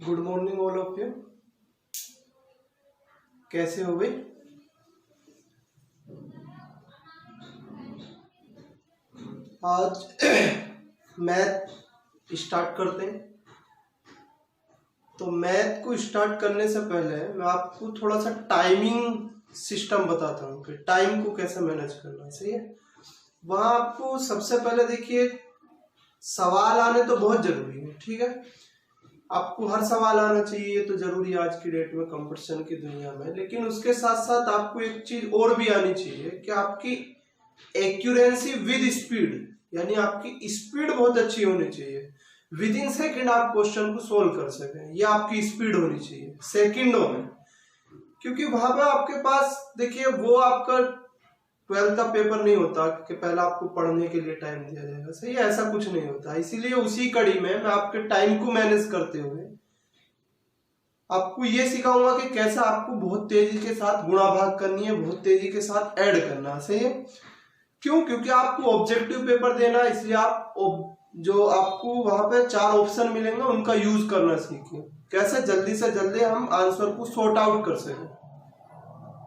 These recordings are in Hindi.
Good morning all of you. कैसे हो भाई? आज मैथ स्टार्ट करते हैं। तो मैथ को स्टार्ट करने से पहले मैं आपको थोड़ा सा टाइमिंग सिस्टम बताता हूँ कि टाइम को कैसे मैनेज करना। सही है? वहाँ आपको सबसे पहले देखिए, सवाल आने तो बहुत जरूरी है। ठीक है, आपको हर सवाल आना चाहिए तो जरूरी है आज की डेट में, कंपटीशन की दुनिया में। लेकिन उसके साथ साथ आपको एक चीज और भी आनी चाहिए कि आपकी एक्यूरेंसी विद स्पीड, यानी आपकी स्पीड बहुत अच्छी होनी चाहिए। विद इन सेकेंड आप क्वेश्चन को सोल्व कर सकें, यह आपकी स्पीड होनी चाहिए सेकंडों में। क्योंकि वहां पे आपके पास देखिए, वो आपका 12th का पेपर नहीं होता कि पहले आपको पढ़ने के लिए टाइम दिया जाएगा। सही है? ऐसा कुछ नहीं होता। इसीलिए उसी कड़ी में मैं आपके टाइम को मैनेज करते हुए आपको ये सिखाऊंगा कि कैसे आपको बहुत तेजी के साथ गुणा भाग करनी है, बहुत तेजी के साथ ऐड करना। सही है? क्यों? क्योंकि आपको ऑब्जेक्टिव पेपर देना है, इसलिए आप जो आपको वहां पे 4 ऑप्शन मिलेंगे उनका यूज करना सीखिए, कैसे जल्दी से जल्दी हम आंसर को सॉर्ट आउट कर सकें।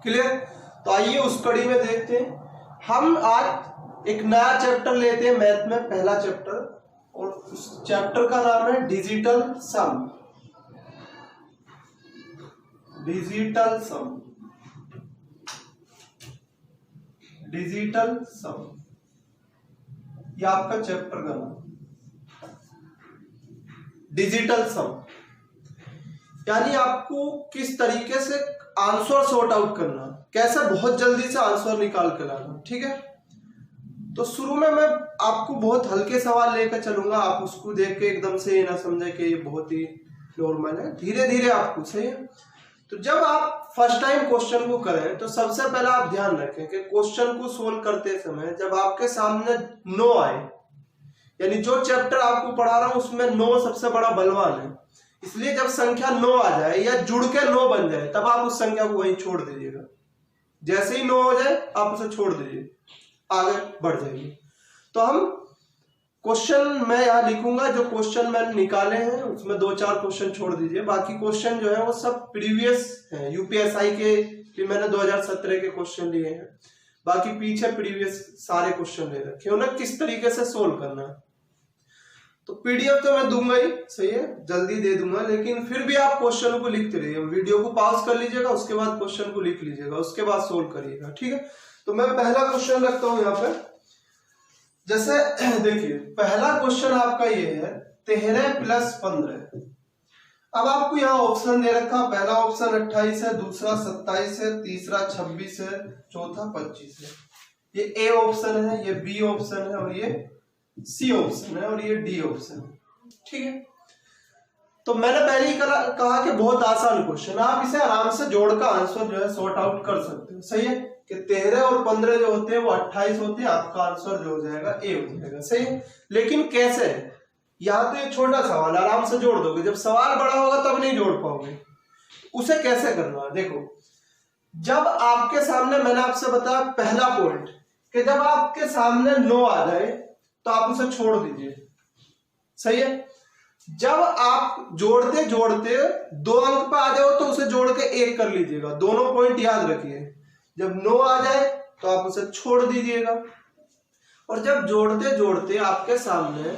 क्लियर? तो आइए उस कड़ी में देखते हैं। हम आज एक नया चैप्टर लेते हैं मैथ में, पहला चैप्टर, और उस चैप्टर का नाम है डिजिटल सम। डिजिटल सम, डिजिटल सम, ये आपका चैप्टर का नाम, डिजिटल सम। यानी आपको किस तरीके से आंसर सॉर्ट आउट करना, कैसे बहुत जल्दी से आंसर निकाल कर लाना। ठीक है? तो शुरू में मैं आपको बहुत हल्के सवाल लेकर चलूंगा, आप उसको देख के एकदम से ये ना समझे कि ये बहुत ही नॉर्मल है। धीरे धीरे आपको, सही है? तो जब आप फर्स्ट टाइम क्वेश्चन को करें तो सबसे पहले आप ध्यान रखें कि क्वेश्चन को सोल्व करते समय जब आपके सामने 9 आए, यानी जो चैप्टर आपको पढ़ा रहा हूं उसमें 9 सबसे बड़ा बलवान है, इसलिए जब संख्या 9 आ जाए या जुड़ के 9 बन जाए तब आप उस संख्या को वहीं छोड़ दीजिएगा। जैसे ही 9 हो जाए आप उसे छोड़ दीजिए, आगे बढ़ जाइए। तो हम क्वेश्चन मैं यहाँ लिखूंगा, जो क्वेश्चन मैंने निकाले हैं उसमें 2-4 क्वेश्चन छोड़ दीजिए। बाकी क्वेश्चन जो है वो सब प्रीवियस है, यूपीएसआई के भी मैंने 2017 के क्वेश्चन लिए हैं। बाकी पीछे प्रीवियस सारे क्वेश्चन ले रखे हैं, उन्हें किस तरीके से सोल्व करना है। तो पीडीएफ तो मैं दूंगा ही, सही है, जल्दी दे दूंगा, लेकिन फिर भी आप क्वेश्चन को लिखते रहिए। वीडियो को पॉज कर लीजिएगा, उसके बाद क्वेश्चन को लिख लीजिएगा, उसके बाद सोल्व करिएगा। ठीक है? तो मैं पहला क्वेश्चन रखता हूं यहाँ पे। जैसे देखिए, पहला क्वेश्चन आपका ये है 13 + 15। अब आपको यहाँ ऑप्शन दे रखा, पहला ऑप्शन 28 है, दूसरा 27 है, तीसरा 26 है, चौथा 25 है। ये ए ऑप्शन है, ये बी ऑप्शन है, और ये सी ऑप्शन है, और ये डी ऑप्शन है। ठीक है? तो मैंने पहले ही कहा कि बहुत आसान क्वेश्चन, आप इसे आराम से जोड़कर आंसर जो है सॉर्ट आउट कर सकते हो। सही है? कि 13 और 15 जो होते हैं वो 28 होते हैं, आपका आंसर जो हो जाएगा ए हो जाएगा। सही है? लेकिन कैसे? यहाँ तो एक छोटा सवाल, आराम से जोड़ दोगे, जब सवाल बड़ा होगा तब नहीं जोड़ पाओगे। उसे कैसे करना है देखो, जब आपके सामने, मैंने आपसे बताया पहला पॉइंट, कि जब आपके सामने 9 आ जाए तो आप उसे छोड़ दीजिए। सही है? जब आप जोड़ते जोड़ते 2 अंक पे आ जाओ तो उसे जोड़ के 1 कर लीजिएगा। दोनों पॉइंट याद रखिए, जब 9 आ जाए तो आप उसे छोड़ दीजिएगा, और जब जोड़ते जोड़ते आपके सामने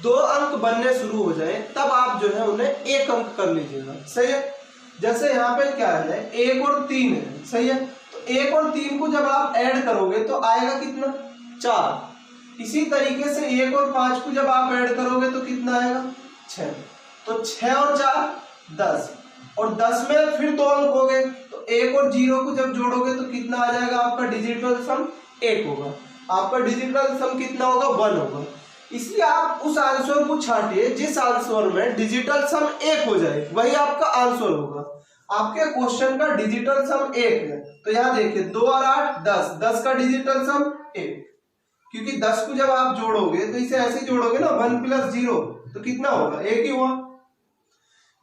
2 अंक बनने शुरू हो जाए तब आप जो है उन्हें 1 अंक कर लीजिएगा। सही है? जैसे यहाँ पे क्या है, 1 और 3 है। सही है? तो 1 और 3 को जब आप ऐड करोगे तो आएगा कितना? 4। इसी तरीके से 1 और 5 को जब आप ऐड करोगे तो कितना आएगा? 6। तो 6 और 4 10, और 10 में फिर 2 अंक हो गए, तो 1 और 0 को जब जोड़ोगे तो कितना आ जाएगा? आपका डिजिटल सम 1 होगा। आपका डिजिटल सम कितना होगा? 1 होगा। इसलिए आप उस आंसर को छांटिए जिस आंसर में डिजिटल सम 1 हो जाए, वही आपका आंसर होगा। आपके क्वेश्चन का डिजिटल सम 1 है, तो यहाँ देखिए 2 और 8 10, 10 का डिजिटल सम 1। क्योंकि 10 को जब आप जोड़ोगे तो इसे ऐसे जोड़ोगे ना, 1 + 0, तो कितना होगा? 1 ही हुआ।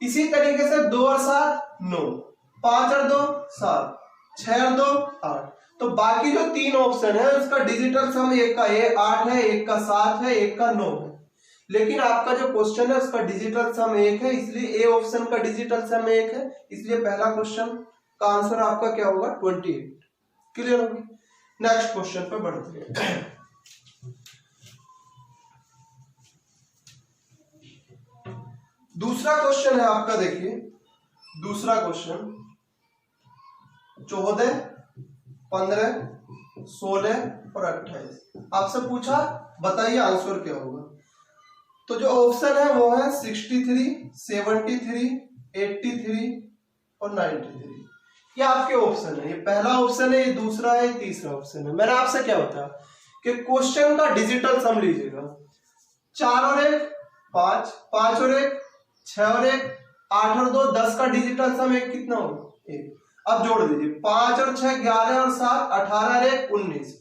इसी तरीके से 2 और 7 9, 5 और 2 7, 6 और 2 8। तो बाकी जो 3 ऑप्शन है उसका डिजिटल सम एक का 8 है, एक का 7 है, एक का 9 है। लेकिन आपका जो क्वेश्चन है उसका डिजिटल सम 1 है, इसलिए ए ऑप्शन का डिजिटल सम 1 है, इसलिए पहला क्वेश्चन का आंसर आपका क्या होगा 28। क्लियर होगी। नेक्स्ट क्वेश्चन पे बढ़ते हैं। दूसरा क्वेश्चन है आपका, देखिए दूसरा क्वेश्चन 14, 15, 16 और 28 आपसे पूछा, बताइए आंसर क्या होगा। तो जो ऑप्शन है वो है 63, 73, 83 और 93। ये आपके ऑप्शन है, ये पहला ऑप्शन है, ये दूसरा है, ये तीसरा ऑप्शन है। मैंने आपसे क्या बताया कि क्वेश्चन का डिजिटल सम लीजिएगा, 4 और 1 5, 5 और 1 6 और 1 8 और 2 10 का डिजिटल सम एक कितना होगा 1। अब जोड़ दीजिए 5 और 6 11 और 7 18 और 1 19।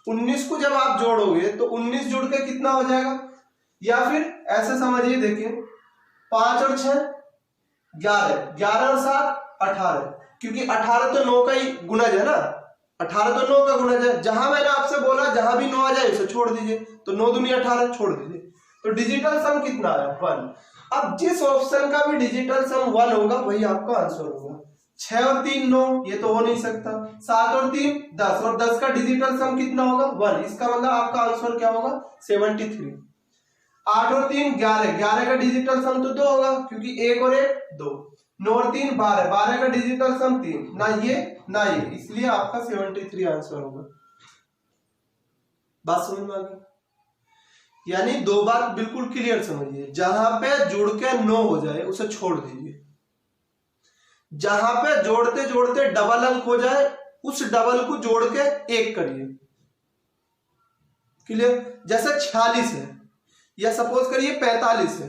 19 को जब आप जोड़ोगे तो 19 जुड़ के कितना हो जाएगा, या फिर ऐसे समझिए, देखिए 5 और 6 11, 11 और 7 18, क्योंकि 18 तो 9 का ही गुणज है ना, 18 तो 9 का गुणज है। जहां मैंने आपसे बोला जहां भी 9 आ जाए उसे छोड़ दीजिए, तो 9 दूनी 18 छोड़ दीजिए, तो डिजिटल सम कितना आया 1। अब जिस ऑप्शन का भी डिजिटल सम 1 होगा वही आपका आंसर होगा। 6 और 3 9, ये तो हो नहीं सकता। 7 और 3 10, और 10 का डिजिटल सम कितना होगा 1, इसका मतलब आपका आंसर क्या होगा 73। 8 और 3 11, 11 का डिजिटल सम तो 2 होगा, क्योंकि 1 और 1 2। 9 और 3 12, 12 का डिजिटल सम 3, ना ये ना ये, इसलिए आपका 73 आंसर होगा। बात समझ में आ गई। यानी दो बात बिल्कुल क्लियर समझिए, जहां पे जुड़ के 9 हो जाए उसे छोड़ दीजिए, जहां पे जोड़ते जोड़ते डबल अंक हो जाए उस डबल को जोड़ के 1 करिए। क्लियर। जैसे 46 है या सपोज करिए 45 है,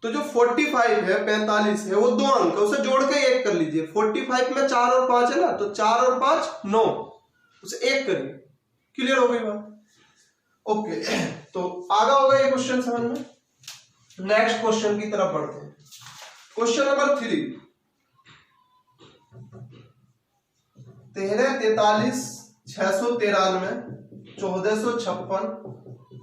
तो जो 45 है 45 है वो 2 अंक है, उसे जोड़ के 1 कर लीजिए। 45 में 4 और 5 है ना, तो 4 और 5 9, उसे 1 करिए। क्लियर हो गई बात। ओके, तो आगा होगा ये क्वेश्चन समझ में। नेक्स्ट क्वेश्चन की तरफ बढ़ते हैं। Question number 3, 13 43 693 1456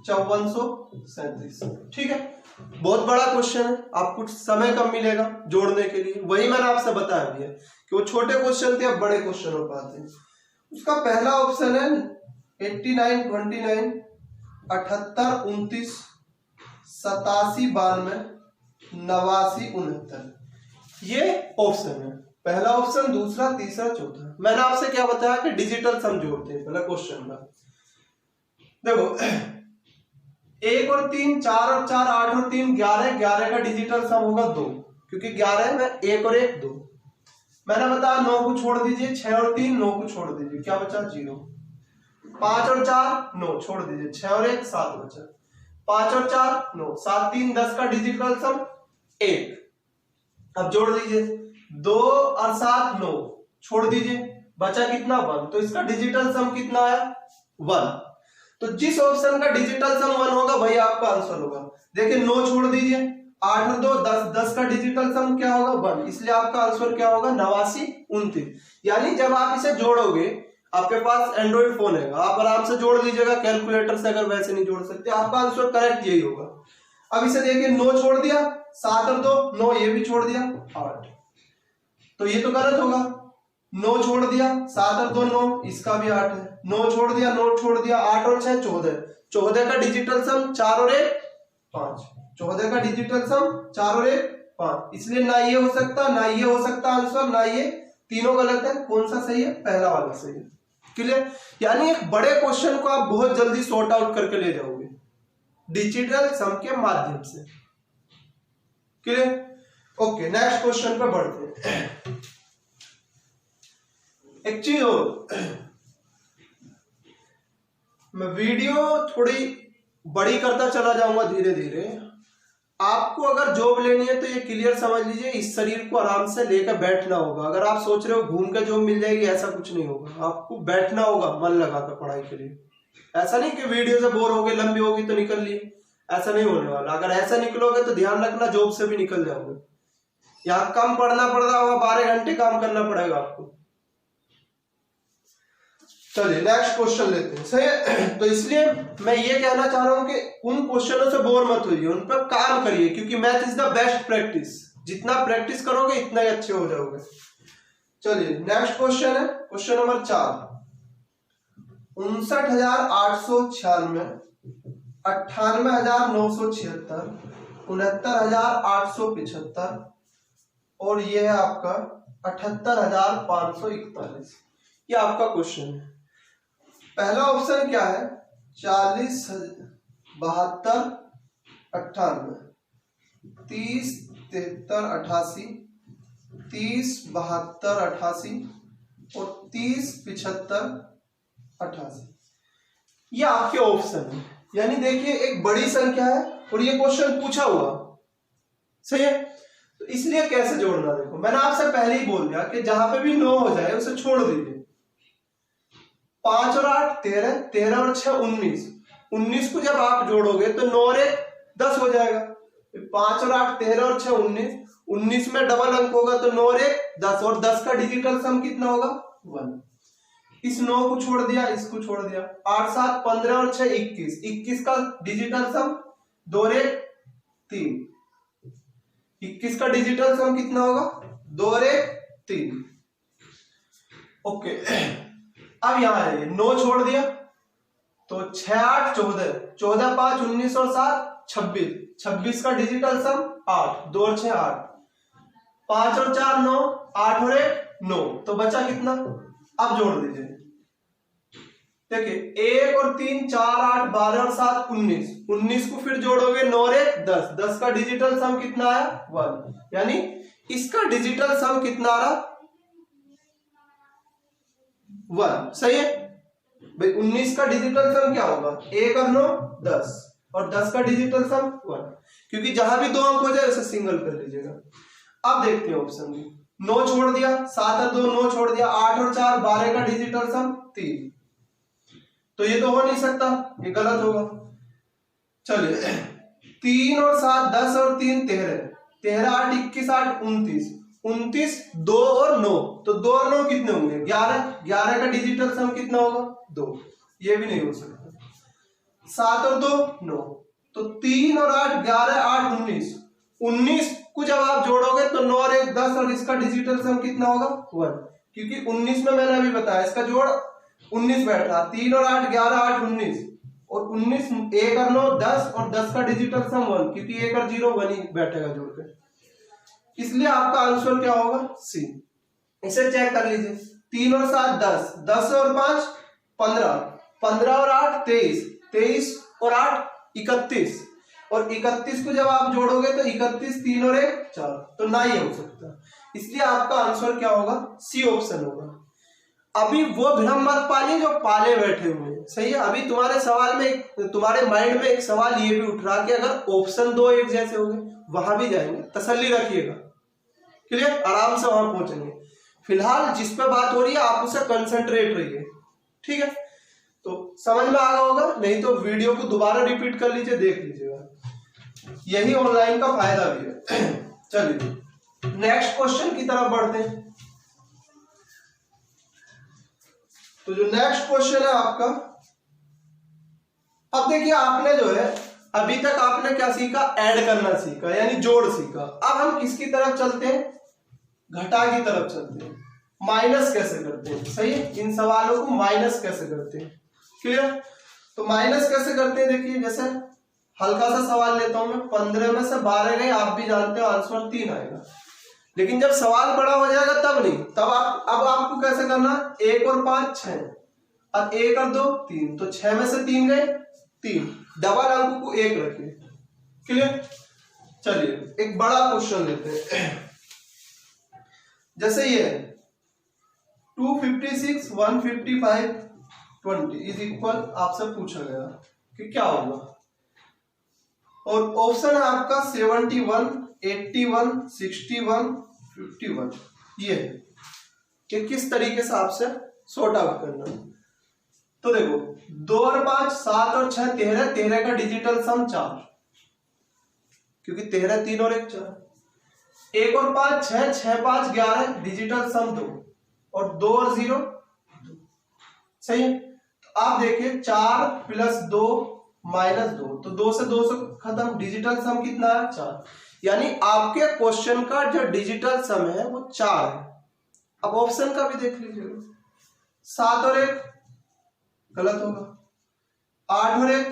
5437। ठीक है, बहुत बड़ा क्वेश्चन है, आपको समय कम मिलेगा जोड़ने के लिए। वही मैंने आपसे बताया भी है कि वो छोटे क्वेश्चन थे, अब बड़े क्वेश्चन हो पाते हैं। उसका पहला ऑप्शन है 89 29 78 29 87 92 89 69। ये ऑप्शन है, पहला ऑप्शन, दूसरा, तीसरा, चौथा। मैंने आपसे क्या बताया कि डिजिटल सम जोड़ते हैं पहला क्वेश्चन का। देखो 1 और 3 4 और 4 8 और 3 11, 11 का डिजिटल सम होगा 2, क्योंकि 11 में 1 और 1 2। मैंने बताया 9 को छोड़ दीजिए, 6 और 3 9 को छोड़ दीजिए, क्या बचा 0। 5 और 4 9 छोड़ दीजिए, 6 और 1 7 बचा। 5 और 4 9, 7 3 10 का डिजिटल सम 1। अब जोड़ दीजिए 2 और 7 9, छोड़ दीजिए, बचा कितना 1, तो इसका डिजिटल सम कितना आया 1। तो जिस ऑप्शन का डिजिटल सम 1 होगा वही आपका आंसर होगा। देखिए 9 छोड़ दीजिए, 8 और 2 10, 10 का डिजिटल सम क्या होगा 1, इसलिए आपका आंसर क्या होगा 89 29। यानी जब आप इसे जोड़ोगे, आपके पास एंड्रॉइड फोन है, आप आराम से जोड़ लीजिएगा कैलकुलेटर से, अगर वैसे नहीं जोड़ सकते आपका आंसर करेक्ट यही होगा। अब इसे देखिए 9 छोड़ दिया, 7 और 2 9, ये भी छोड़ दिया 8, तो ये तो गलत होगा। 9 छोड़ दिया, 7 और 2 9, इसका भी 8 है। 9 छोड़ दिया, 9 छोड़ दिया, 8 और 6 14, 14 का डिजिटल सम 4 और 1 5, 14 का डिजिटल सम 4 और 1 5, इसलिए ना ये हो सकता ना ये हो सकता आंसर, ना ये, तीनों गलत है। कौन सा सही है, पहला वाला सही है। क्लियर। यानी एक बड़े क्वेश्चन को आप बहुत जल्दी सॉर्ट आउट करके ले जाओगे डिजिटल सम के माध्यम से। क्लियर। ओके, नेक्स्ट क्वेश्चन पे बढ़ते हैं। एक चीज और, मैं वीडियो थोड़ी बड़ी करता चला जाऊंगा धीरे धीरे। आपको अगर जॉब लेनी है तो ये क्लियर समझ लीजिए, इस शरीर को आराम से लेकर बैठना होगा। अगर आप सोच रहे हो घूम के जॉब मिल जाएगी, ऐसा कुछ नहीं होगा। आपको बैठना होगा मन लगाकर पढ़ाई के लिए। ऐसा नहीं कि वीडियो से बोर हो गए, लंबी होगी तो निकल लिए, ऐसा नहीं होने वाला। अगर ऐसा निकलोगे तो ध्यान रखना जॉब से भी निकल जाओगे। यहाँ कम पढ़ना पड़ रहा होगा, 12 घंटे काम करना पड़ेगा आपको। चलिए नेक्स्ट क्वेश्चन लेते हैं। सही है, तो इसलिए मैं ये कहना चाह रहा हूं कि उन क्वेश्चनों से बोर मत होइए, उन पर काम करिए, क्योंकि math is the best practice. जितना प्रैक्टिस करोगे इतना ही अच्छे हो जाओगे। चलिए नेक्स्ट क्वेश्चन है क्वेश्चन नंबर 4। 59,896, 98,976, 69,875 और ये है आपका 78,541। ये आपका क्वेश्चन है। पहला ऑप्शन क्या है? 40, 72, 98, 30, 73, 88, 30, 72, 88 और 30, 75, 88। ये आपके ऑप्शन है। यानी देखिए एक बड़ी संख्या है और ये क्वेश्चन पूछा हुआ। सही है, तो इसलिए कैसे जोड़ना, देखो मैंने आपसे पहले ही बोल दिया कि जहां पे भी 9 हो जाए उसे छोड़ दीजिए। 5 और 8 13, 13 और 6 19, 19 को जब आप जोड़ोगे तो 9 और 1 10 हो जाएगा। 5 और 8 13 और 6 19, 19 में डबल अंक होगा तो 9 और 1 10 और 10 का डिजिटल सम कितना होगा? 1। इस 9 को छोड़ दिया, इसको छोड़ दिया। 8 7 15 और 6 21, 21 का डिजिटल सम 2 और 1 3, 21 का डिजिटल सम कितना होगा? 2 और 1 3। ओके, अब यहां है 9 छोड़ दिया तो 6 8 14, 14 5 19 और 7 26, 26 का डिजिटल सम 8, 2 और 6 8, 5 और 4 9, 8 और 1 9, तो बचा कितना? अब जोड़ दीजिए। देखिए 1 और 3 4 8 12 और 7 19, 19 को फिर जोड़ोगे 9 और 1 10, 10 का डिजिटल सम कितना आया? 1। यानी इसका डिजिटल सम कितना आ रहा? 1। सही है भाई, 19 का डिजिटल सम क्या होगा? 1 और 9 10 और 10 का डिजिटल सम 1, क्योंकि जहां भी 2 अंक हो जाए उसे सिंगल कर लीजिएगा। अब देखते हैं ऑप्शन में। 9 छोड़ दिया, 7 और 2 9 छोड़ दिया, 8 और 4 12 का डिजिटल सम 3, तो ये तो हो नहीं सकता, ये गलत होगा। चलिए 3 और 7 10 और 3 13, 13 8 21 8 29, 29 2 और 9, तो 2 और 9 कितने होंगे? 11, 11 का डिजिटल सम कितना होगा? 2, ये भी नहीं हो सकता। 7 और 2 9, तो 3 और 8 11 8 19, 19 को जब आप जोड़ोगे तो 9 और 1 10 और इसका डिजिटल सम कितना होगा? 1, क्योंकि 19 में मैंने अभी बताया इसका जोड़ 19 बैठा। 3 और 8 11 8 19 और 19 1 और 9 10 और 10 का डिजिटल सम 1, क्योंकि 1 और 0 1 ही बैठेगा जोड़ के, इसलिए आपका आंसर क्या होगा? सी। इसे चेक कर लीजिए। 3 और 7 10, 10 और 5 15, 15 और 8 23, 23 और 8 31 और 31 को जब आप जोड़ोगे तो 31 3 और 1 4, तो ना ही हो सकता, इसलिए आपका आंसर क्या होगा? सी ऑप्शन होगा। अभी वो भ्रम मत पालिए जो पाले बैठे हुए हैं। सही है, अभी तुम्हारे सवाल में तुम्हारे माइंड में एक सवाल ये भी उठ रहा कि अगर ऑप्शन 2 एक जैसे होंगे वहां भी जाएंगे, तसल्ली रखिएगा। क्लियर, आराम से वहां पहुंचेंगे। फिलहाल जिस पे बात हो रही है आप उसे कंसंट्रेट रहिए, ठीक है? तो समझ में आ गया होगा, नहीं तो वीडियो को दोबारा रिपीट कर लीजिए, देख लीजिएगा, यही ऑनलाइन का फायदा भी है। चलिए नेक्स्ट क्वेश्चन की तरफ बढ़ते हैं। तो जो नेक्स्ट क्वेश्चन है आपका, अब देखिए आपने जो है अभी तक आपने क्या सीखा? ऐड करना सीखा, यानी जोड़ सीखा। अब हम किसकी तरफ चलते हैं? घटा की तरफ चलते हैं। माइनस कैसे करते हैं? सही है, इन सवालों को माइनस कैसे करते हैं। क्लियर, तो माइनस कैसे करते हैं देखिए, जैसे हल्का सा सवाल लेता हूं मैं, 15 में से 12 गए, आप भी जानते हो आंसर 3 आएगा। लेकिन जब सवाल बड़ा हो जाएगा तब नहीं, तब अब आपको कैसे करना? 1 और 5 6 और 1 और 2 3, तो 6 में से 3 गए 3, डबल अंक को 1 रखिए। क्लियर, चलिए एक बड़ा क्वेश्चन लेते हैं। जैसे ये 256 155 20 इज इक्वल, आपसे पूछा गया कि क्या होगा, और ऑप्शन है आपका 71 81 61 51। ये है कि किस तरीके से आपसे सॉर्ट आउट करना है। तो देखो 2 और 5 7 और 6 13, 13 का डिजिटल सम 4, क्योंकि 13 3 और 1 4, 1 और 5 6, 6 5 11, डिजिटल सम 2 और 2 और 0 2। सही है। तो आप देखिए 4 + 2 -2, तो 2 से 2 से खत्म, डिजिटल सम कितना है 4, यानी आपके क्वेश्चन का जो डिजिटल सम है वो 4 है। अब ऑप्शन का भी देख लीजिएगा, 7 और 1 गलत होगा, 8 और 1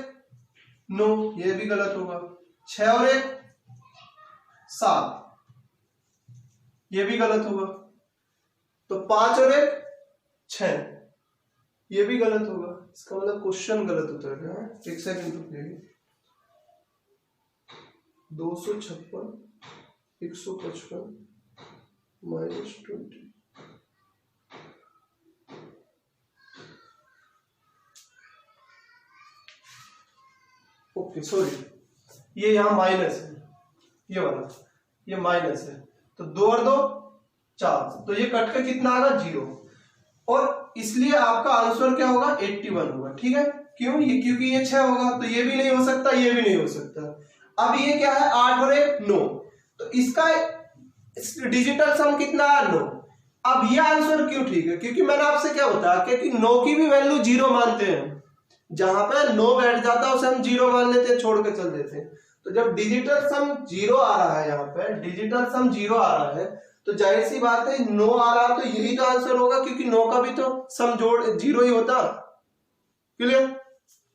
9 ये भी गलत होगा, 6 और 1 7 ये भी गलत होगा, तो 5 और 1 6 ये भी गलत होगा। इसका मतलब क्वेश्चन गलत उतर गया है। एक सेकंड रुकिए, 256 155 -20, ओके सॉरी, ये यहाँ माइनस है, ये वाला ये माइनस है, तो 2 और 2 4, तो ये कट के कितना आएगा 0, और इसलिए आपका आंसर क्या होगा 81 होगा। ठीक है, क्यों? ये क्योंकि ये 6 होगा, तो ये भी नहीं हो सकता, ये भी नहीं हो सकता। अब ये क्या है 8 और 1 9, तो इसका डिजिटल सम कितना है 9। अब ये आंसर क्यों ठीक है? क्योंकि मैंने आपसे क्या बताया कि 9 की भी वैल्यू 0 मानते हैं, जहां पे 9 बैठ जाता है उसे हम 0 मान लेते हैं, छोड़ के चल देते हैं। तो जब डिजिटल सम 0 आ रहा है, यहाँ पे डिजिटल सम 0 आ रहा है, तो जाहिर सी बात है 9 आ रहा है, तो यही तो आंसर होगा, क्योंकि 9 का भी तो सम जोड़ 0 ही होता। क्लियर?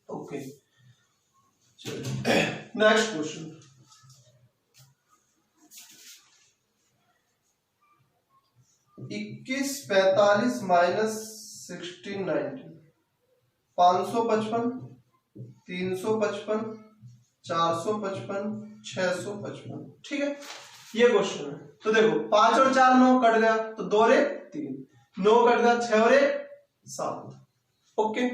ओके, चलिए नेक्स्ट क्वेश्चन। इक्कीस 45 -16 90, 555 355 455 655। ठीक है, ये क्वेश्चन है। तो देखो 5 और 4 9 कट गया, तो 2 और 1 3, 9 कट गया, 6 और 1 7। ओके,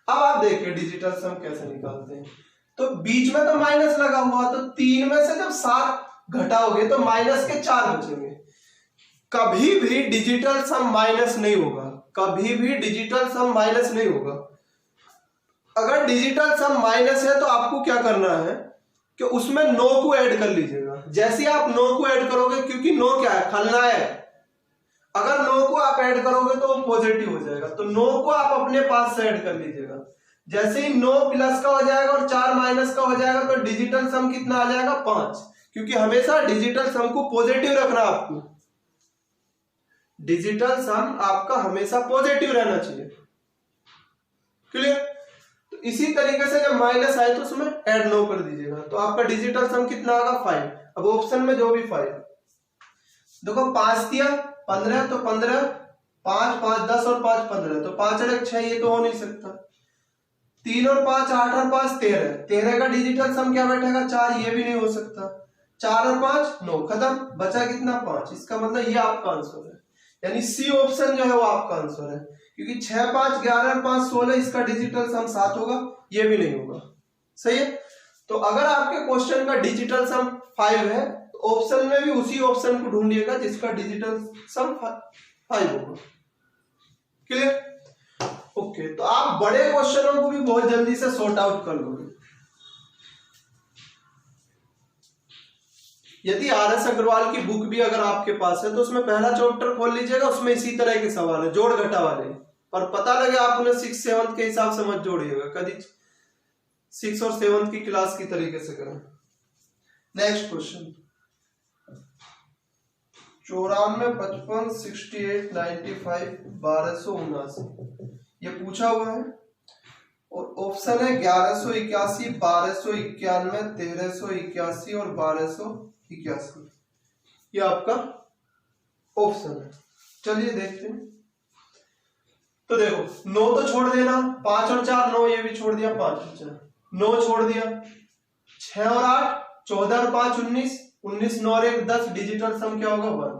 अब आप देखिए डिजिटल सम कैसे निकालते हैं। तो बीच में तो माइनस लगा हुआ, तो 3 में से जब 7 घटाओगे तो माइनस के 4 बचेंगे। कभी भी डिजिटल सम माइनस नहीं होगा, कभी भी डिजिटल सम माइनस नहीं होगा। अगर डिजिटल सम माइनस है तो आपको क्या करना है कि उसमें 9 को ऐड कर लीजिएगा। जैसे ही आप 9 को ऐड करोगे, क्योंकि 9 क्या है खलनायक, अगर 9 को आप ऐड करोगे तो पॉजिटिव हो जाएगा, तो 9 को आप अपने पास से ऐड कर लीजिएगा। जैसे ही 9 प्लस का हो जाएगा और 4 माइनस का हो जाएगा, तो डिजिटल सम कितना आ जाएगा 5, क्योंकि हमेशा डिजिटल सम को पॉजिटिव रखना, आपको डिजिटल सम आपका हमेशा पॉजिटिव रहना चाहिए। क्लियर? तो इसी तरीके से जब माइनस आए तो उसमें ऐड 9 कर दीजिएगा, तो आपका डिजिटल सम कितना आएगा 5। अब ऑप्शन में जो भी 5, देखो 5 दिया 15, तो 15 5 5 10 और 5 15, तो 5 और 1 6, ये तो हो नहीं सकता। 3 और 5 8 और 5 13, 13 का डिजिटल सम क्या बैठेगा 4, ये भी नहीं हो सकता। 4 और 5 9, खत्म, बचा कितना 5। इसका मतलब ये आपका आंसर है, यानी सी ऑप्शन जो है वो आपका आंसर है, क्योंकि 6 5 11 और 5 16, इसका डिजिटल सम 7 होगा, ये भी नहीं होगा। सही है। तो अगर आपके क्वेश्चन का डिजिटल सम 5 है, तो ऑप्शन में भी उसी ऑप्शन को ढूंढिएगा जिसका डिजिटल सम 5 होगा। क्लियर? ओके, तो आप बड़े क्वेश्चनों को भी बहुत जल्दी से सॉर्ट आउट कर लोगे। यदि RS अग्रवाल की बुक भी अगर आपके पास है, तो उसमें पहला चैप्टर खोल लीजिएगा, उसमें इसी तरह के सवाल है, जोड़ घटा वाले, पर पता लगे आप उन्हें 6 7 के हिसाब से मत जोड़िएगा, कभी 6 और 7 की क्लास की तरीके से करें। नेक्स्ट क्वेश्चन, 94 55 68 95 1279, ये पूछा हुआ है, और ऑप्शन है 1181 1291 1381 और 1281, ये आपका ऑप्शन है। चलिए देखते हैं। तो देखो 9 तो छोड़ देना, 5 और 4 9, ये भी छोड़ दिया, 5 और 4 9 छोड़ दिया, 6 और 8 14 और 5 19, 19 9 और 1 10, डिजिटल सम क्या होगा 1।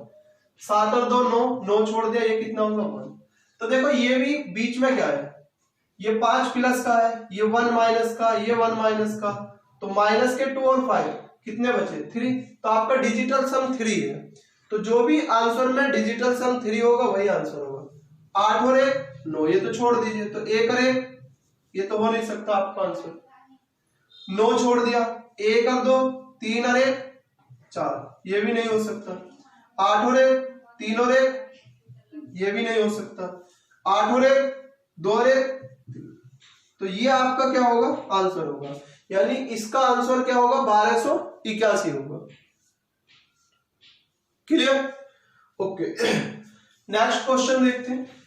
7 और 2 9, 9 छोड़ दिया, ये कितना होगा 1। तो देखो ये भी बीच में क्या है, ये 5 प्लस का है, ये 1 माइनस का, ये 1 माइनस का, तो माइनस के 2 और 5 कितने बचे 3, तो आपका डिजिटल सम 3 है। तो जो भी आंसर में डिजिटल सम 3 होगा वही आंसर होगा। 8 और 1 9, ये तो छोड़ दीजिए, तो 1 और 1 ये तो हो नहीं सकता आपका आंसर। 9 छोड़ दिया, 1 और 2 3 और 1 4, ये भी नहीं हो सकता। 8 और 1 3 और 1 ये भी नहीं हो सकता। 8 और 1 2 और 1, तो ये आपका क्या होगा आंसर होगा, यानी इसका आंसर क्या होगा 1281 होगा। क्लियर? ओके, नेक्स्ट क्वेश्चन देखते हैं।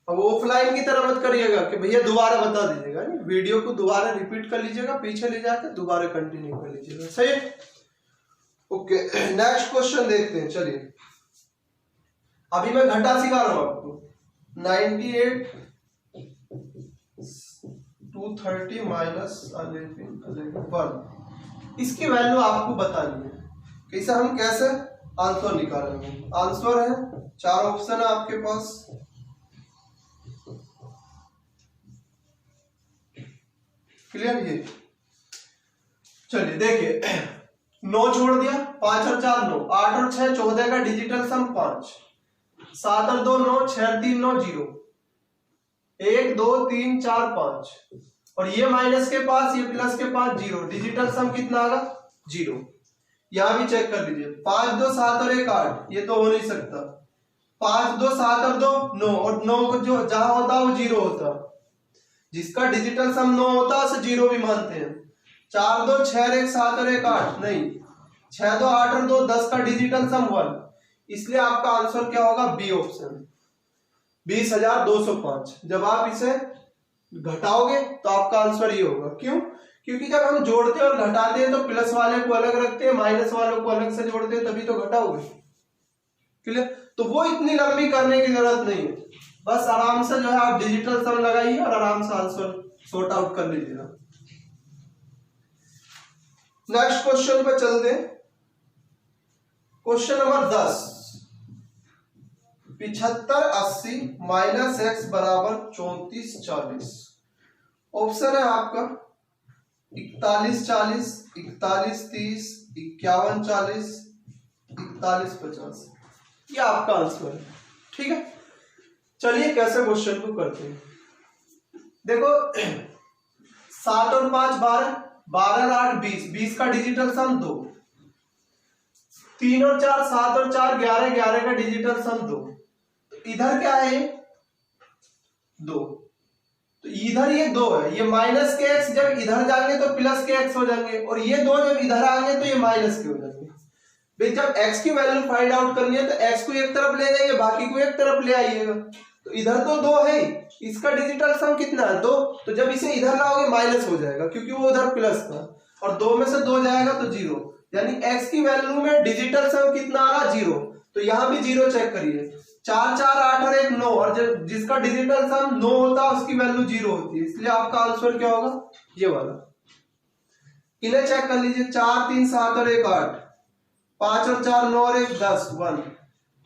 अब ऑफलाइन की तरह मत करिएगा कि भैया दोबारा बता दीजिएगा, नहीं, वीडियो को दोबारा रिपीट कर लीजिएगा, पीछे ले जाकर दोबारा कंटिन्यू कर लीजिएगा, सही है? ओके, नेक्स्ट क्वेश्चन देखते हैं। चलिए, अभी मैं घटा सिखा रहा हूं आपको। 98 230 माइनस 11 इसकी वैल्यू आपको बतानी है कि इसे हम कैसे आंसर निकालेंगे। आंसर है 4 ऑप्शन है आपके पास। क्लियर? ये चलिए देखिए, 9 छोड़ दिया, 5 और 4 9, 8 और 6 14 का डिजिटल सम 5, 7 और 2 9, 6 और 3 9 0, 1 2 3 4 5, और ये माइनस के पास ये प्लस के पास 0, डिजिटल सम कितना आएगा 0। यहां भी चेक कर लीजिए, 5 2 7 और 1 8, ये तो हो नहीं सकता। 5 2 7 और 2 9, और 9 को जो जहां होता वो 0 होता, जिसका डिजिटल सम 9 होता उसे 0 भी मानते हैं। 4 2 6 और 1 7 और 1 8 नहीं, 6 2 8 और 2 10 का डिजिटल सम 1, इसलिए आपका आंसर क्या होगा बी ऑप्शन, 20,205। जब आप इसे घटाओगे तो आपका आंसर ये होगा। क्यों? क्योंकि जब हम जोड़ते हैं और घटाते हैं तो प्लस वाले को अलग रखते हैं, माइनस वालों को अलग से जोड़ते हैं, तभी तो घटाओगे। क्लियर? तो वो इतनी लंबी करने की जरूरत नहीं है, बस आराम से जो है आप डिजिटल सम लगाइए और आराम से आंसर सॉर्ट आउट कर लीजिएगा। नेक्स्ट क्वेश्चन पे चलते हैं। क्वेश्चन नंबर 10, 75 80 माइनस एक्स बराबर 34 40। ऑप्शन है आपका 41 40, 41 30, 51 40, 41 50। ये आपका आंसर है। ठीक है, चलिए कैसे क्वेश्चन को करते हैं। देखो, 7 और 5 12, 12 और 8 20, 20 का डिजिटल सम 2, 3 और 4 7 और 4 11, 11 का डिजिटल सम 2। तो इधर क्या है 2, तो इधर ये 2 है, ये माइनस के एक्स जब इधर जाएंगे तो प्लस के एक्स हो जाएंगे, और ये 2 जब इधर आएंगे तो ये माइनस के हो जाएंगे। भाई जब x की वैल्यू फाइंड आउट करनी है तो x को एक तरफ ले जाइए, बाकी को एक तरफ ले आइएगा। तो इधर तो 2 है, इसका डिजिटल सम कितना है 2, तो जब इसे इधर लाओगे माइनस हो जाएगा क्योंकि वो उधर प्लस था, और 2 में से 2 जाएगा तो 0, यानी x की वैल्यू में डिजिटल सम कितना आ रहा 0। तो यहां भी 0 चेक करिए, 4 4 8 और 1 9, और जिसका डिजिटल सम 9 होता है उसकी वैल्यू 0 होती है, इसलिए आपका आंसर क्या होगा ये वाला। इन्हें चेक कर लीजिए, 4 3 7 और 1 8, 5 और 4 9 और 1 10 1,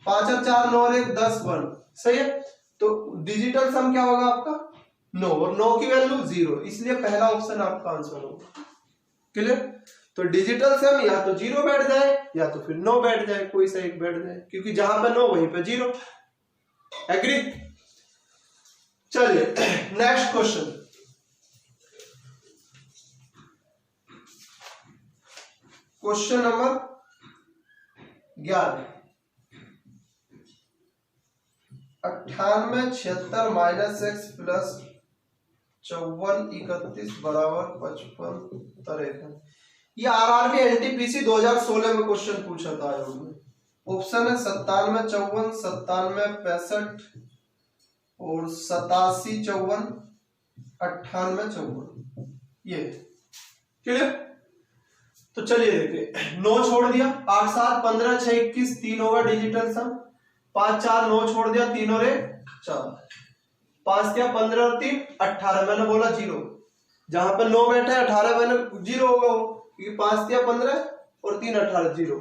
5 और 4 9 और 1 10 1, सही है। तो डिजिटल सम क्या होगा आपका 9, और 9 की वैल्यू 0, इसलिए पहला ऑप्शन आपका आंसर होगा। क्लियर? तो डिजिटल सम या तो 0 बैठ जाए या तो फिर 9 बैठ जाए, कोई सा एक बैठ जाए, क्योंकि जहां पे 9 वहीं पे 0। एग्री? चलिए next question. Question number 11, 98 76 minus x plus 54 31 बराबर 55 53। ये आरआरबी एनटीपीसी 2016 में क्वेश्चन पूछा था आयोग ने। ऑप्शन है 97 54, 97 65 और 87 54, 98 54। ये क्लियर? तो चलिए देखिए, 9 छोड़ दिया, 8 7 15 6 21, 3 होगा डिजिटल सम, 5 4 9 छोड़ दिया, 3 और 1 4, 5 क्या 15 और 3 18, मैंने बोला 0, जहां पर 9 बैठा है 18 मैंने 0 होगा वो, क्योंकि 5 क्या 15 और 3 18 0।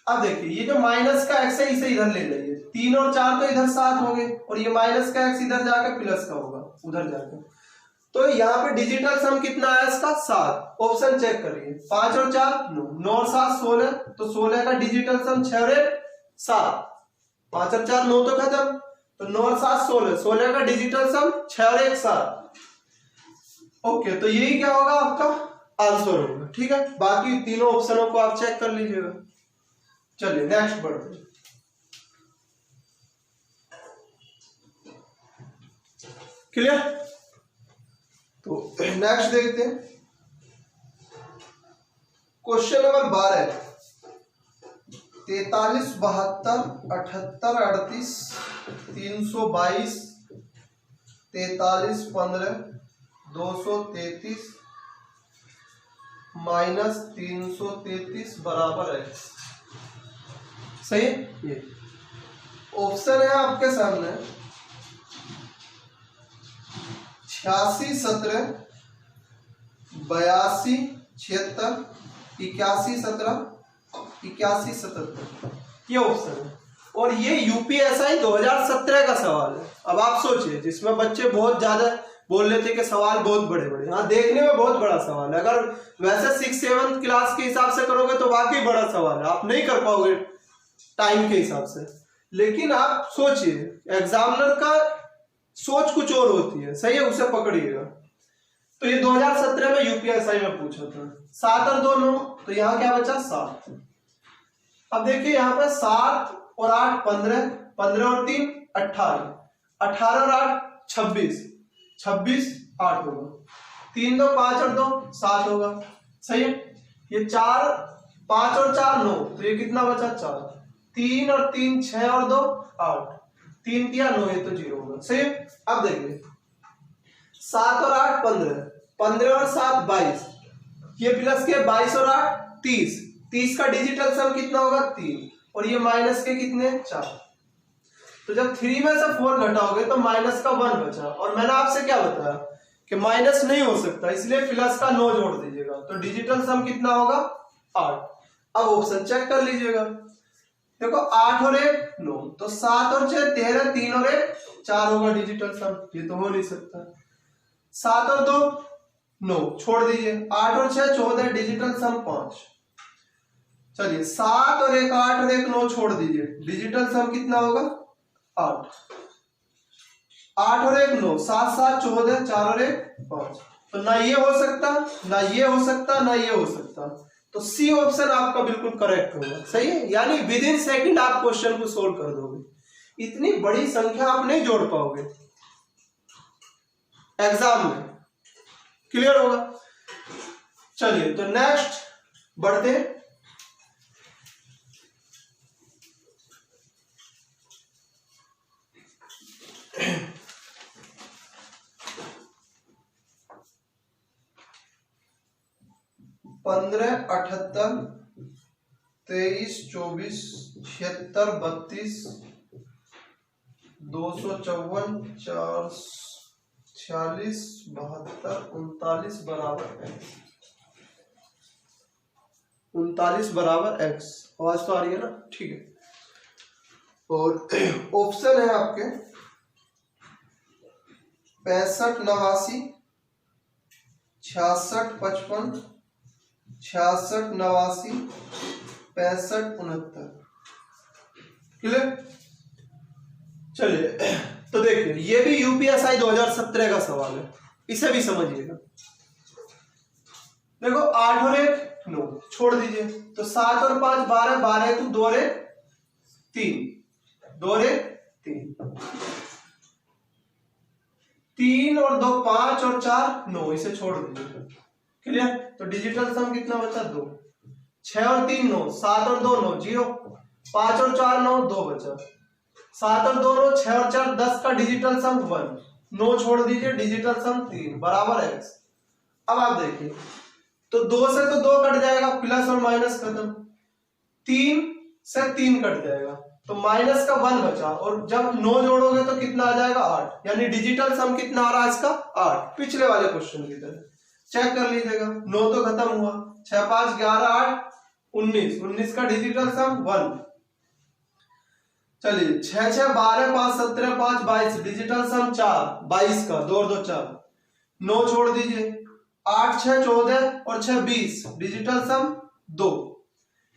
अब देखिए, ये जो माइनस का एक्स है इसे इधर ले जाइए, 3 और 4 तो इधर 7 हो गए, और ये माइनस का एक्स इधर जाकर प्लस का होगा उधर जाकर, तो यहाँ पे डिजिटल सम कितना है इसका 7। ऑप्शन चेक करिए, 5 और 4 9, 9 और 7 16, तो 16 का डिजिटल सम 6 और 1 7, 5 और 4 9 तो खत्म, तो 9 और 7 16, 16 का डिजिटल सम 6 और 1 7। ओके, तो यही क्या होगा आपका आंसर होगा। ठीक है, बाकी तीनों ऑप्शनों को आप चेक कर लीजिएगा। चलिए नेक्स्ट बढ़ते हैं। क्लियर। तो नेक्स्ट देखते हैं क्वेश्चन नंबर 12, 43, 72, 78, 38, 322, 43, 15, 233 माइनस 333 बराबर x। सही है। ये ऑप्शन है आपके सामने 86, 17, 82, 76, 81, 17, 81, 77, ये ऑप्शन है। और ये यूपीएसआई 2017 का सवाल है। अब आप सोचिए, जिसमें बच्चे बहुत ज्यादा बोल लेते कि सवाल बहुत बड़े बड़े, हाँ देखने में बहुत बड़ा सवाल है, अगर वैसे 6-7 क्लास के हिसाब से करोगे तो वाकई बड़ा सवाल है, आप नहीं कर पाओगे टाइम के हिसाब से। लेकिन आप सोचिए एग्जामिनर का सोच कुछ और होती है, सही है, उसे पकड़िएगा। तो ये 2017 में यूपीएसआई में पूछा था। 7 और 2 9, तो यहाँ क्या बचा 7। अब देखिए यहाँ पे 7 और 8 15, 15 और 3 18, 18 और 8 26, 26 8 होगा, 3 2 5 और 2 7 होगा, सही है। ये 4 5 और 4 9, तो ये कितना बचा 4, 3 और 3 6 और 2 8, 3 3 9, ये तो 0 होगा, सही है। अब देखिए 7 और 8 15, 15 और 7 22, ये प्लस के 22 और 8 30, 30 का डिजिटल सम कितना होगा 3, और ये माइनस के कितने 4। तो जब 3 में से 4 घटाओगे तो माइनस का 1 बचा, और मैंने आपसे क्या बताया कि माइनस नहीं हो सकता, इसलिए प्लस का 9 जोड़ दीजिएगा, तो डिजिटल सम कितना होगा 8। अब ऑप्शन चेक कर लीजिएगा, देखो 8 और 1 9, तो 7 और 6 13, 3 और 1 4 होगा डिजिटल सम, ये तो हो नहीं सकता। 7 और 2 9, छोड़ दीजिए, 8 और 6 14, डिजिटल सम 5। चलिए 7 और 1 8 और 1 9 छोड़ दीजिए, डिजिटल सम कितना होगा 8। 8 और 1 9, 7 7 14, 4 और 1 5। तो ना ये हो सकता, ना ये हो सकता, ना ये हो सकता, तो सी ऑप्शन आपका बिल्कुल करेक्ट होगा, सही है। यानी विद इन सेकंड आप क्वेश्चन को सोल्व कर दोगे। इतनी बड़ी संख्या आप नहीं जोड़ पाओगे एग्जाम में, क्लियर होगा। चलिए तो नेक्स्ट बढ़ते हैं। पंद्रह 78 23 24 76 32 254 446 72 39 बराबर x। 39 बराबर x, आवाज तो आ रही है ना, ठीक है। और ऑप्शन है आपके 65 89 66 55 66 89 65 69, क्लियर। चलिए तो देखिए ये भी यूपीएसआई 2017 का सवाल है, इसे भी समझिएगा। देखो 8 और 1 9, छोड़ दीजिए, तो 7 और 5 12, 12 तो 2 और 1 3, 2 और 1 3, 3 और 2 5 और 4 9, इसे छोड़ दीजिए, क्लियर। तो डिजिटल सम कितना बचा 2, 6 और 3 9, 7 और 2 9 0, 5 और 4 9 2 बचा, 7 और 2 9, 6 और 4 10 का डिजिटल सम 1, 9 छोड़ दीजिए, डिजिटल सम 3 बराबर x। अब आप देखिए तो 2 से तो 2 कट जाएगा, प्लस और माइनस खत्म, 3 से 3 कट जाएगा, तो माइनस का 1 बचा, और जब 9 जोड़ोगे तो कितना आ जाएगा 8, यानी डिजिटल सम कितना आ रहा है इसका 8, पिछले वाले क्वेश्चन की तरह। चेक कर लीजिएगा, 9 तो खत्म हुआ, 6 5 11 8 19, 19 का डिजिटल सम 1। चलिए 6 6 12 5 17 5 22, डिजिटल सम 4, 22 का 2 और 2 4, 9 छोड़ दीजिए, 8 6 14 और 6 20, डिजिटल सम 2,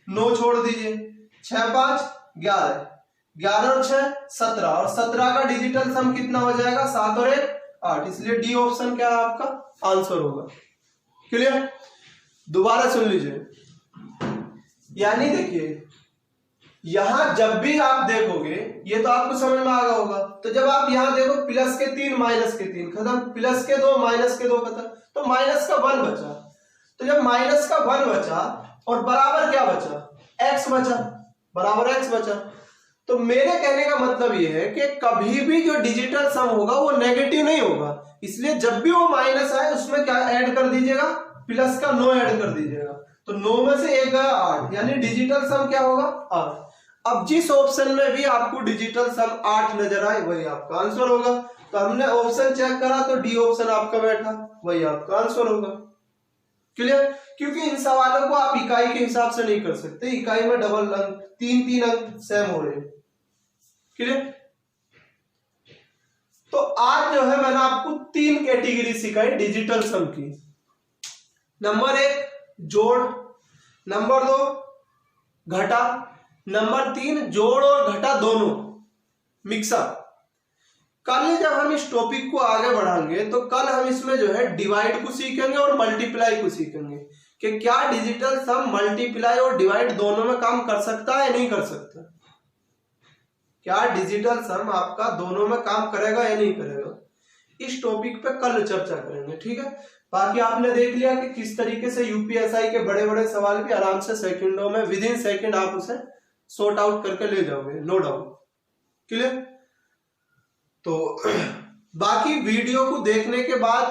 9 छोड़ दीजिए, 6 5 11, 11 और 6 17, और 17 का डिजिटल सम कितना हो जाएगा 7 और 1 8, इसलिए डी ऑप्शन क्या है आपका आंसर होगा, क्लियर। दोबारा सुन लीजिए, यानी देखिए यहां जब भी आप देखोगे, ये तो आपको समझ में आ गया होगा, तो जब आप यहां देखो प्लस के 3 माइनस के 3 खत्म, प्लस के 2 माइनस के 2 खत्म, तो माइनस का 1 बचा। तो जब माइनस का 1 बचा और बराबर क्या बचा, x बचा, बराबर x बचा। तो मेरे कहने का मतलब ये है कि कभी भी जो डिजिटल सम होगा वो नेगेटिव नहीं होगा, इसलिए जब भी वो माइनस आए उसमें क्या ऐड कर दीजिएगा, प्लस का 9 ऐड कर दीजिएगा। तो 9 में से 1 गया 8, यानी डिजिटल सम क्या होगा 8। अब जिस ऑप्शन में भी आपको डिजिटल सम 8 नजर आए वही आपका आंसर होगा। तो हमने ऑप्शन चेक करा तो डी ऑप्शन आपका बैठा, वही आपका आंसर होगा। क्लियर? क्योंकि इन सवालों को आप इकाई के हिसाब से नहीं कर सकते, इकाई में डबल अंक 3-3 अंक सेम हो रहे हैं। क्लियर? तो आज जो है मैंने आपको 3 कैटेगरी सिखाई डिजिटल सम की। नंबर 1 जोड़, नंबर 2 घटा, नंबर 3 जोड़ और घटा दोनों मिक्सअप। कल जब हम इस टॉपिक को आगे बढ़ाएंगे तो कल हम इसमें जो है डिवाइड को सीखेंगे और मल्टीप्लाई को सीखेंगे कि क्या डिजिटल सम मल्टीप्लाई और डिवाइड दोनों में काम कर सकता है या नहीं कर सकता। क्या डिजिटल सम आपका दोनों में काम करेगा या नहीं करेगा, इस टॉपिक पे कल चर्चा करेंगे। ठीक है? बाकी आपने देख लिया कि किस तरीके से यूपीएसआई के बड़े बड़े सवाल भी आराम से सेकंडों में, विद इन सेकंड आप उसे सॉर्ट आउट करके ले जाओगे, नो डाउट। क्लियर? तो बाकी वीडियो को देखने के बाद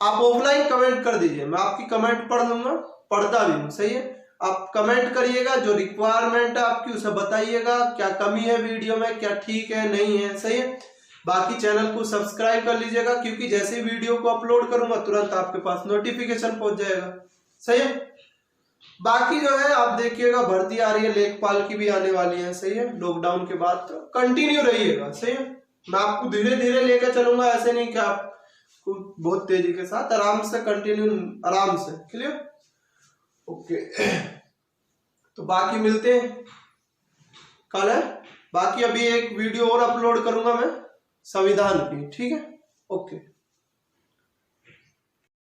आप ऑफलाइन कमेंट कर दीजिए, मैं आपकी कमेंट पढ़ लूंगा, पढ़ता भी हूं। सही है? आप कमेंट करिएगा, जो रिक्वायरमेंट है आपकी उसे बताइएगा, क्या कमी है वीडियो में, क्या ठीक है नहीं है। सही है? बाकी चैनल को सब्सक्राइब कर लीजिएगा, क्योंकि जैसे वीडियो को अपलोड करूंगा तुरंत आपके पास नोटिफिकेशन पहुंच जाएगा। सही है? बाकी जो है आप देखिएगा भर्ती आ रही है, लेखपाल की भी आने वाली है। सही है? लॉकडाउन के बाद तो कंटिन्यू रहिएगा। सही है? मैं आपको धीरे धीरे लेकर चलूंगा, ऐसे नहीं कि आप बहुत तेजी के साथ, आराम से कंटिन्यू, आराम से। क्लियर? ओके। तो बाकी मिलते हैं कल है। बाकी अभी एक वीडियो और अपलोड करूंगा मैं संविधान की। ठीक है? ओके।